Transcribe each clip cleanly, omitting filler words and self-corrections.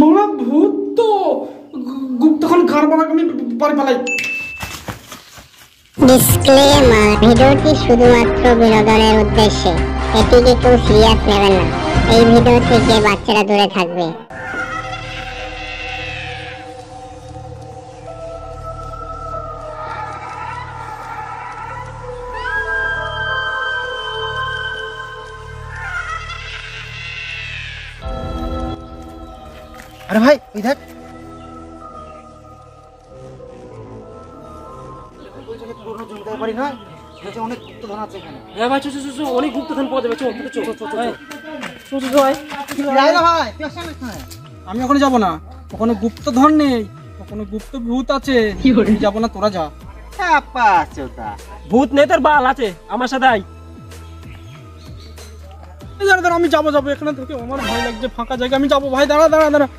বড় ভূত তো গুপ্তখন ঘর বানাকে আমি বাড়ি পালাই। ডিসক্লেমার, ভিডিওটি শুধুমাত্র বিনোদনের উদ্দেশ্যে, এটিকে কেউ সিরিয়াস নেবেন না। এই ভিডিও থেকে বাচ্চারা দূরে থাকবে। अरे भाई इधर আমি ওখানে যাবো না, ওখানে গুপ্তধন নেই, ওখানে গুপ্ত ভূত আছে। যাবো না, তোরা যা। ভূত নেই, তোর বাল আছে, আমার সাথে আয়। দাঁড়া দাঁড়া, আমি যাবো যাবো, এখানে থেকে আমার ভয় লাগছে, ফাঁকা জায়গা আমি যাবো। ভাই দাঁড়া দাঁড়া দাঁড়া।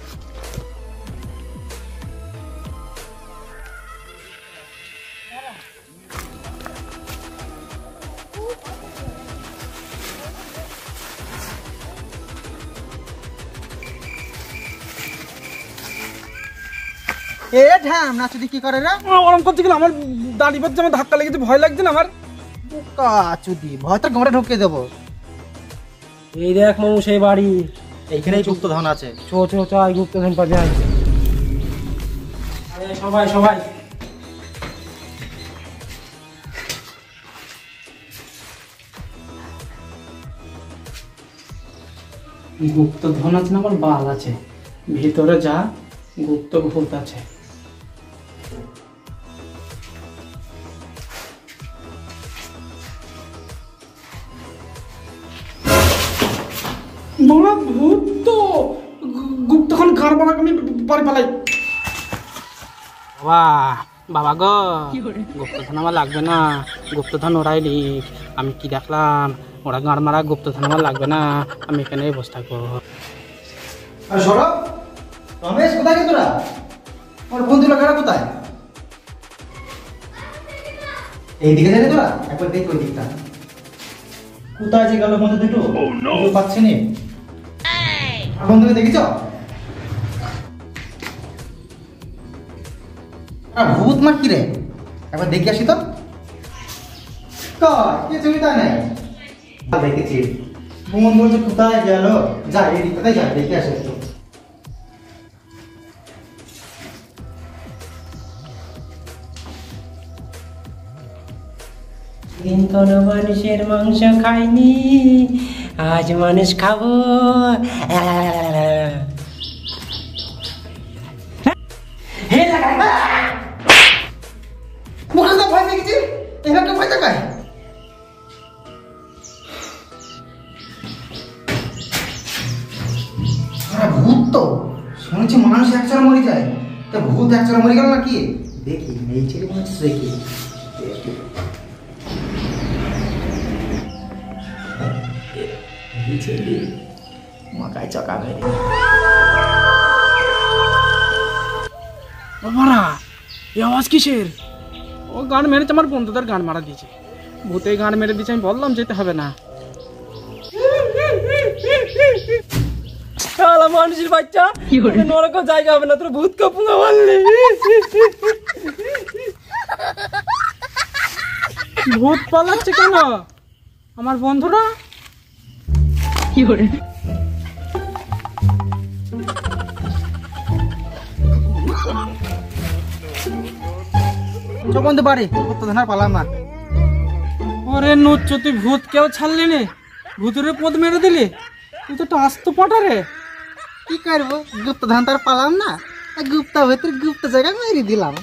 এ ঢাম নাচুদি কি করে রে? ওরম করছে কিনা, আমার দাড়ি বাচ্চা, আমার ধাক্কা লেগেছে, ভয় লাগছে না আমার। বোকা চুদি, ভয় তোর ঘরে ঢুকিয়ে দেবো। এই দেখ মামু সেই বাড়ি, এইখানেই গুপ্তধন আছে। চো চো চো, আয় গুপ্তধন পাবে। আয় সবাই সবাই। গুপ্তধন আছে না, আমার বাল আছে। ভিতরে যা, গুপ্ত ভূত আছে। বড় ভূত তো গুপ্তখন ঘর বানাকে আমি বাড়ি পালাই। বাবা গো, গুপ্তধন আমার লাগবে না, গুপ্তধন ওরাই লিখ। আমি কি দেখলাম, ওরা গাঁড় মারা, গুপ্তধন আমার লাগবে না, আমি এখানে বসে থাকবো। আর সৌরভ, রমেশ কোথায় গেল তোরা? আমার বন্ধুরা কারা কোথায়? এইদিকে যাবি তোরা? একবার দেখ ওই দিকটা। কোথায় যে গেল বন্ধু দুটো? কেউ পাচ্ছি নি। আর বন্ধুকে দেখেছ? ভূত মার কি রে? একবার দেখে আসি তো। কিছুই তা নেই, দেখেছি বন্ধু যে কোথায় গেল। যা এই দিকটাতে যা, দেখে আসে একটু। দিন কোন মানুষের মাংস খাইনি, আজ মানুষ খাবো। মুখে তো ভয় দেখেছি, এখানে ভয় দেখায়। ভূত তো শুনেছি মানুষ একচর মরে যায়, তা ভূত একচর মরে গেল নাকি? দেখি এই ছেলে মনে হচ্ছে, দেখি মাকায় চকা মেরে। বাবারা, এই আওয়াজ কিসের? ও গান মেরেছে, আমার বন্ধুদের গান মারা দিয়েছে। ভূতে গান মেরে দিয়েছে, আমি বললাম যেতে হবে না। মানুষের বাচ্চা, নরকম জায়গা হবে না, তোর ভূত কাপুঙ্গা মারলে। ভূত পালাচ্ছে কেন আমার বন্ধুরা? কি করে বন্ধু বাড়ি গুপ্তধন পালাম না। ওরে নুচ্ছ, তুই ভূত কেউ ছাড়লি নে, ভূতের পদ মেরে দিলি। তুই তো আস্ত পাটা রে। কি করবো, গুপ্তধন তার পালাম না, গুপ্ত ভেতরে গুপ্ত জায়গা মেরে দিলাম।